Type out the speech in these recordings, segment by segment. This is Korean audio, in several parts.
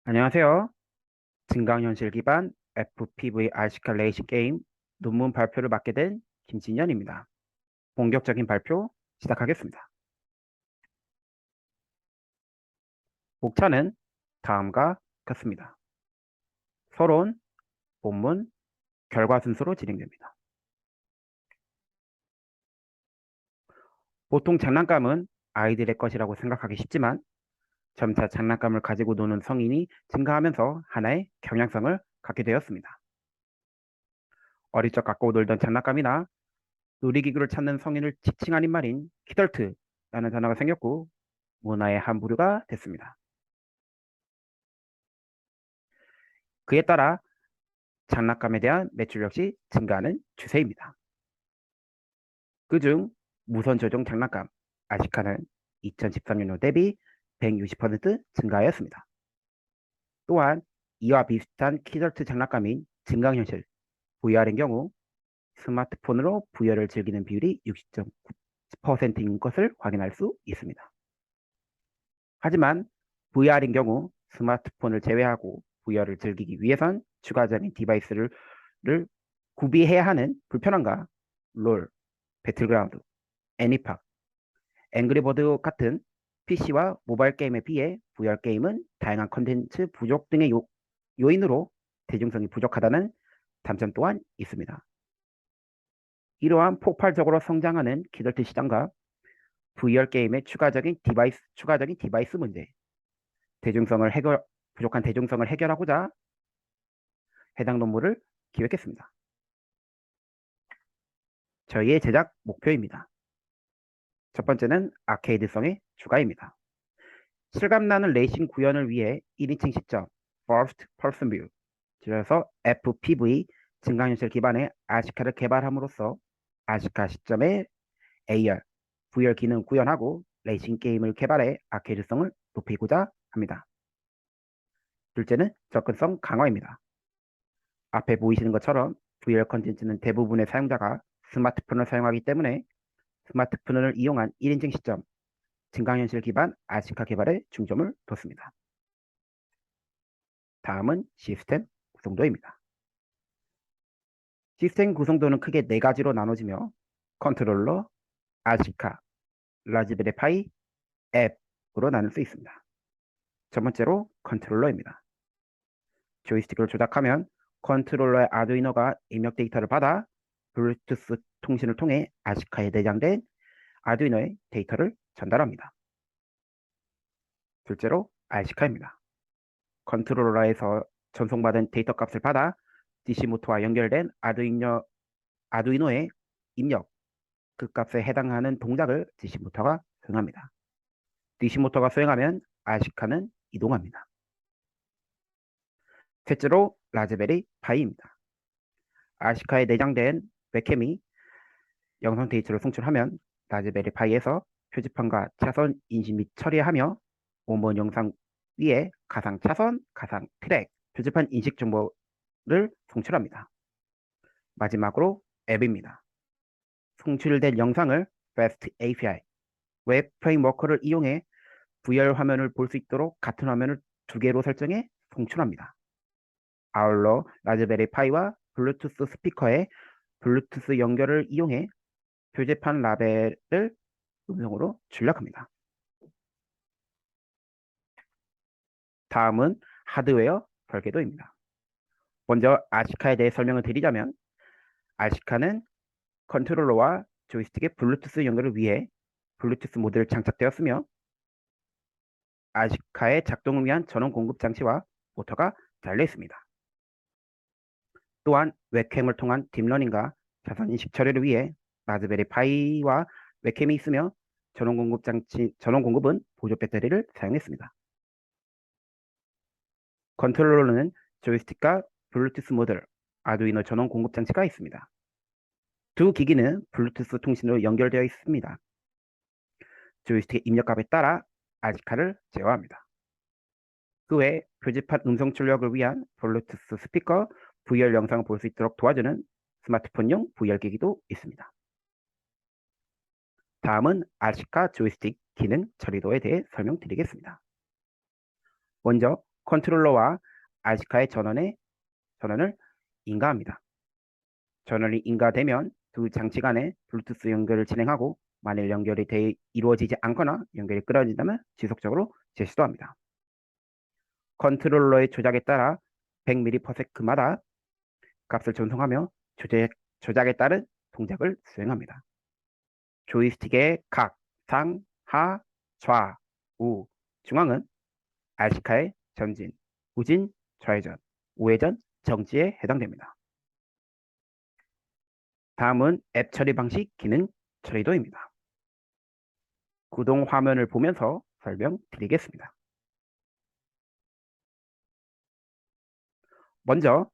안녕하세요. 증강현실 기반 FPV RC카 레이싱 게임 논문 발표를 맡게 된 김진현입니다. 본격적인 발표 시작하겠습니다. 목차는 다음과 같습니다. 서론, 본문, 결과 순서로 진행됩니다. 보통 장난감은 아이들의 것이라고 생각하기 쉽지만 점차 장난감을 가지고 노는 성인이 증가하면서 하나의 경향성을 갖게 되었습니다. 어릴 적 갖고 놀던 장난감이나 놀이기구를 찾는 성인을 지칭하는 말인 키덜트라는 단어가 생겼고 문화의 한 부류가 됐습니다. 그에 따라 장난감에 대한 매출 역시 증가하는 추세입니다. 그중 무선 조종 장난감 아시카는 2013년도 대비 160% 증가하였습니다. 또한 이와 비슷한 키덜트 장난감인 증강현실 VR인 경우 스마트폰으로 VR을 즐기는 비율이 60.9%인 것을 확인할 수 있습니다. 하지만 VR인 경우 스마트폰을 제외하고 VR을 즐기기 위해선 추가적인 디바이스를 구비해야 하는 불편함과 롤, 배틀그라운드, 애니팍, 앵그리버드 같은 PC와 모바일 게임에 비해 VR 게임은 다양한 컨텐츠 부족 등의 요인으로 대중성이 부족하다는 단점 또한 있습니다. 이러한 폭발적으로 성장하는 키덜트 시장과 VR 게임의 추가적인 디바이스 문제, 부족한 대중성을 해결하고자 해당 논문을 기획했습니다. 저희의 제작 목표입니다. 첫 번째는 아케이드성의 추가입니다. 실감나는 레이싱 구현을 위해 1인칭 시점, First Person View, 줄여서 FPV 증강현실 기반의 아시카를 개발함으로써 아시카 시점의 AR, VR 기능 구현하고 레이싱 게임을 개발해 아케이드성을 높이고자 합니다. 둘째는 접근성 강화입니다. 앞에 보이시는 것처럼 VR 컨텐츠는 대부분의 사용자가 스마트폰을 사용하기 때문에 스마트폰을 이용한 1인칭 시점, 증강현실 기반 아시카 개발에 중점을 뒀습니다. 다음은 시스템 구성도입니다. 시스템 구성도는 크게 네 가지로 나눠지며 컨트롤러, 아시카, 라즈베리 파이, 앱으로 나눌 수 있습니다. 첫 번째로 컨트롤러입니다. 조이스틱을 조작하면 컨트롤러의 아두이노가 입력 데이터를 받아 블루투스 통신을 통해 아시카에 내장된 아두이노의 데이터를 전달합니다. 둘째로 아시카입니다. 컨트롤러에서 전송받은 데이터 값을 받아 DC 모터와 연결된 아두이노에 입력, 그 값에 해당하는 동작을 DC 모터가 수행합니다. DC 모터가 수행하면 아시카는 이동합니다. 셋째로 라즈베리 파이입니다. 아시카에 내장된 웹캠이 영상 데이터를 송출하면 라즈베리 파이에서 표지판과 차선 인식 및 처리하며 원본 영상 위에 가상 차선, 가상 트랙, 표지판 인식 정보를 송출합니다. 마지막으로 앱입니다. 송출된 영상을 FAST API, 웹 프레임워크를 이용해 VR 화면을 볼 수 있도록 같은 화면을 두 개로 설정해 송출합니다. 아울러 라즈베리 파이와 블루투스 스피커의 블루투스 연결을 이용해 표지판 라벨을 음성으로 출력합니다. 다음은 하드웨어 설계도입니다. 먼저 아시카에 대해 설명을 드리자면 아시카는 컨트롤러와 조이스틱의 블루투스 연결을 위해 블루투스 모드를 장착되었으며 아시카의 작동을 위한 전원 공급 장치와 모터가 달려 있습니다. 또한 웹캠을 통한 딥러닝과 자선 인식 처리를 위해 라즈베리 파이와 웹캠이 있으며 전원 공급은 보조 배터리를 사용했습니다. 컨트롤러는 조이스틱과 블루투스 모듈, 아두이노 전원 공급 장치가 있습니다. 두 기기는 블루투스 통신으로 연결되어 있습니다. 조이스틱 입력값에 따라 아시카를 제어합니다. 그 외 표지판 음성 출력을 위한 블루투스 스피커, VR 영상을 볼 수 있도록 도와주는 스마트폰용 VR 기기도 있습니다. 다음은 아시카 조이스틱 기능 처리도에 대해 설명드리겠습니다. 먼저 컨트롤러와 RC카의 전원을 인가합니다. 전원이 인가되면 두 장치 간의 블루투스 연결을 진행하고 만일 연결이 이루어지지 않거나 연결이 끊어진다면 지속적으로 재시도합니다. 컨트롤러의 조작에 따라 100ms/s마다 값을 전송하며 조작에 따른 동작을 수행합니다. 조이스틱의 각, 상, 하, 좌, 우, 중앙은 RC카의 전진, 후진, 좌회전, 우회전, 정지에 해당됩니다. 다음은 앱 처리 방식 기능 처리도입니다. 구동 화면을 보면서 설명드리겠습니다. 먼저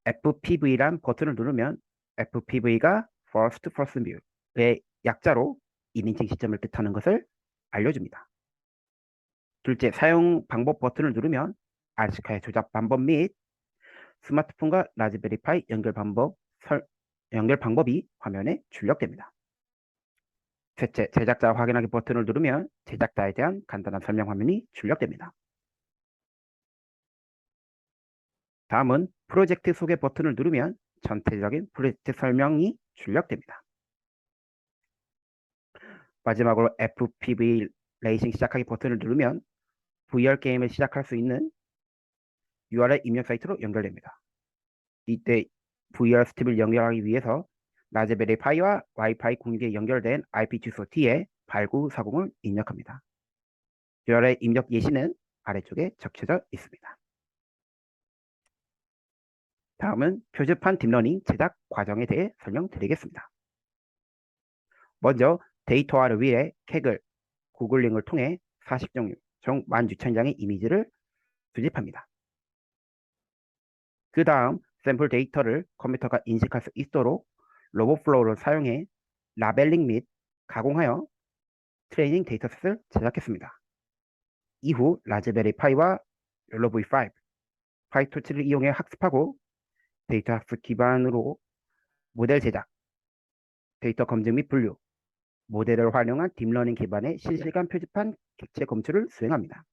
FPV란 버튼을 누르면 FPV가 First Person View의 약자로 1인칭 시점을 뜻하는 것을 알려줍니다. 둘째, 사용 방법 버튼을 누르면 RC카의 조작 방법 및 스마트폰과 라즈베리파이 연결 방법이 화면에 출력됩니다. 셋째, 제작자 확인하기 버튼을 누르면 제작자에 대한 간단한 설명 화면이 출력됩니다. 다음은 프로젝트 소개 버튼을 누르면 전체적인 프로젝트 설명이 출력됩니다. 마지막으로 FPV 레이싱 시작하기 버튼을 누르면 VR 게임을 시작할 수 있는 URL 입력 사이트로 연결됩니다. 이때 VR 스팀을 연결하기 위해서 라즈베리 파이와 와이파이 공유기에 연결된 IP 주소 T에 8940을 입력합니다. URL 입력 예시는 아래쪽에 적혀져 있습니다. 다음은 표지판 딥러닝 제작 과정에 대해 설명드리겠습니다. 먼저 데이터화를 위해 캑을 구글링을 통해 40종류 총 16,000장의 이미지를 수집합니다. 그 다음 샘플 데이터를 컴퓨터가 인식할 수 있도록 로봇플로우를 사용해 라벨링 및 가공하여 트레이닝 데이터셋을 제작했습니다. 이후 라즈베리 파이와 욜로 V5, 파이토치를 이용해 학습하고 데이터 학습 기반으로 모델 제작, 데이터 검증 및 분류, 모델을 활용한 딥러닝 기반의 실시간 표지판 객체 검출을 수행합니다.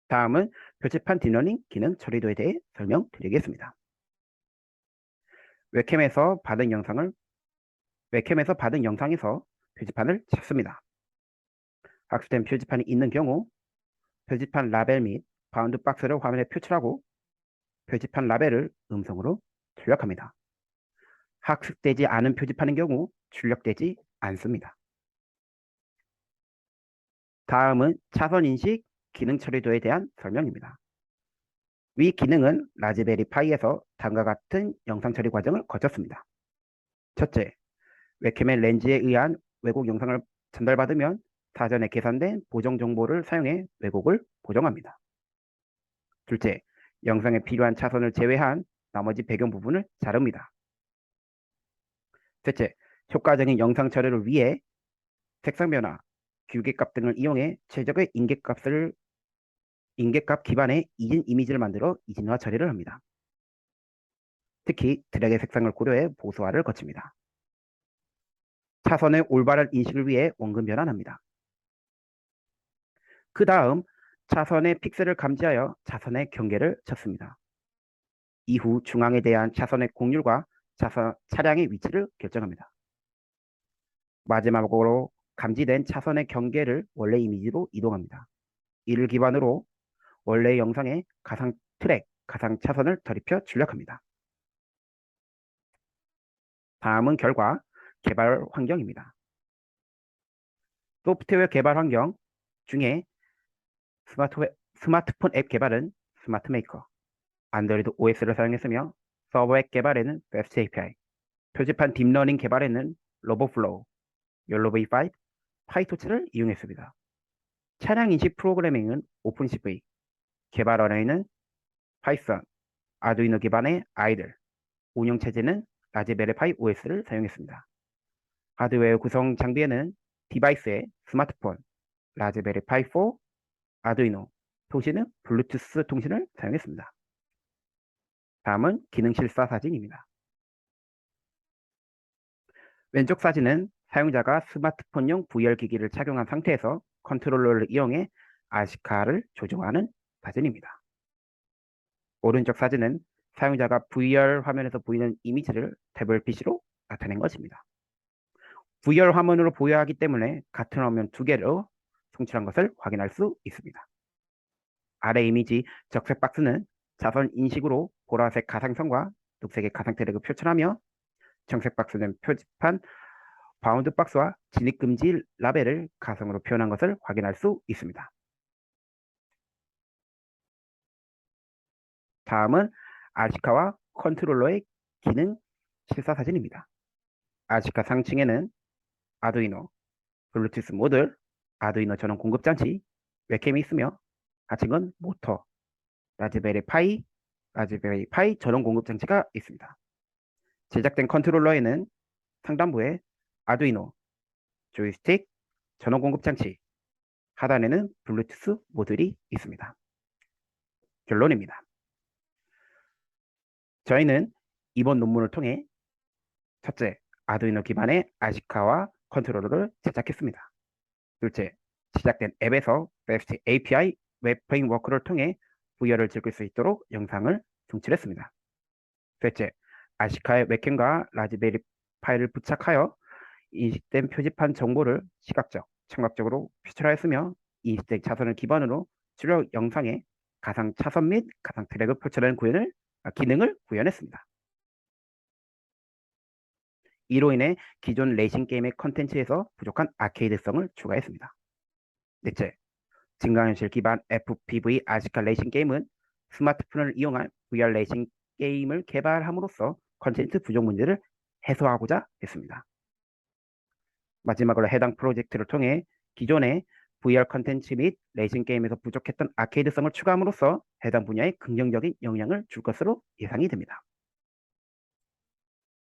다음은 표지판 딥러닝 기능 처리도에 대해 설명드리겠습니다. 웹캠에서 받은 영상에서 표지판을 찾습니다. 학습된 표지판이 있는 경우 표지판 라벨 및 바운드 박스를 화면에 표출하고 표지판 라벨을 음성으로 출력합니다. 학습되지 않은 표지판인 경우 출력되지 않습니다. 다음은 차선 인식 기능 처리도에 대한 설명입니다. 위 기능은 라즈베리 파이에서 다음과 같은 영상 처리 과정을 거쳤습니다. 첫째, 웹캠의 렌즈에 의한 왜곡 영상을 전달받으면 사전에 계산된 보정 정보를 사용해 왜곡을 보정합니다. 둘째, 영상에 필요한 차선을 제외한 나머지 배경 부분을 자릅니다. 셋째, 효과적인 영상 처리를 위해 색상 변화, 규격값 등을 이용해 최적의 인계값 기반의 이진 이미지를 만들어 이진화 처리를 합니다. 특히 드랙의 색상을 고려해 보수화를 거칩니다. 차선의 올바른 인식을 위해 원금 변환합니다. 그 다음 차선의 픽셀을 감지하여 차선의 경계를 쳤습니다. 이후 중앙에 대한 차선의 곡률과 차량의 위치를 결정합니다. 마지막으로 감지된 차선의 경계를 원래 이미지로 이동합니다. 이를 기반으로 원래 영상에 가상 트랙, 가상 차선을 덧입혀 출력합니다. 다음은 결과 개발 환경입니다. 소프트웨어 개발 환경 중에 스마트폰 앱 개발은 스마트메이커, 안드로이드 OS를 사용했으며 서버 앱 개발에는 패스트 API, 표지판 딥러닝 개발에는 로봇플로우, 욜로 V5, 파이토치를 이용했습니다. 차량 인식 프로그래밍은 오픈CV, 개발 언어에는 파이썬, 아두이노 기반의 아이들, 운영 체제는 라즈베리 파이 OS를 사용했습니다. 하드웨어 구성 장비에는 디바이스의 스마트폰, 라즈베리 파이 4, 아두이노, 통신은 블루투스 통신을 사용했습니다. 다음은 기능 실사 사진입니다. 왼쪽 사진은 사용자가 스마트폰용 VR 기기를 착용한 상태에서 컨트롤러를 이용해 아시카를 조종하는 사진입니다. 오른쪽 사진은 사용자가 VR 화면에서 보이는 이미지를 태블릿 PC로 나타낸 것입니다. VR 화면으로 보여야 하기 때문에 같은 화면 두 개로 송출한 것을 확인할 수 있습니다. 아래 이미지 적색 박스는 자선 인식으로 보라색 가상선과 녹색의 가상 트랙을 표출하며 정색 박스는 표지판 바운드 박스와 진입 금지 라벨을 가상으로 표현한 것을 확인할 수 있습니다. 다음은 아시카와 컨트롤러의 기능 실사 사진입니다. 아시카 상층에는 아두이노, 블루투스 모듈, 아두이노 전원 공급 장치, 웹캠이 있으며 하층은 모터, 라즈베리 파이 전원 공급 장치가 있습니다. 제작된 컨트롤러에는 상단부에 아두이노, 조이스틱, 전원 공급 장치, 하단에는 블루투스 모듈이 있습니다. 결론입니다. 저희는 이번 논문을 통해 첫째, 아두이노 기반의 아시카와 컨트롤러를 제작했습니다. 둘째, 제작된 앱에서 REST API 웹 프레임워크를 통해 VR을 즐길 수 있도록 영상을 송출했습니다. 셋째, 아시카의 웹캠과 라즈베리 파이를 부착하여 인식된 표지판 정보를 시각적, 청각적으로 표출하였으며 인식된 차선을 기반으로 출력 영상에 가상 차선 및 가상 트랙을 표출하는 기능을 구현했습니다. 이로 인해 기존 레이싱 게임의 컨텐츠에서 부족한 아케이드성을 추가했습니다. 넷째, 증강현실 기반 FPV 아시카 레이싱 게임은 스마트폰을 이용한 VR 레이싱 게임을 개발함으로써 컨텐츠 부족 문제를 해소하고자 했습니다. 마지막으로 해당 프로젝트를 통해 기존의 VR 컨텐츠 및 레이싱 게임에서 부족했던 아케이드성을 추가함으로써 해당 분야에 긍정적인 영향을 줄 것으로 예상이 됩니다.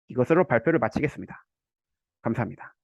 이것으로 발표를 마치겠습니다. 감사합니다.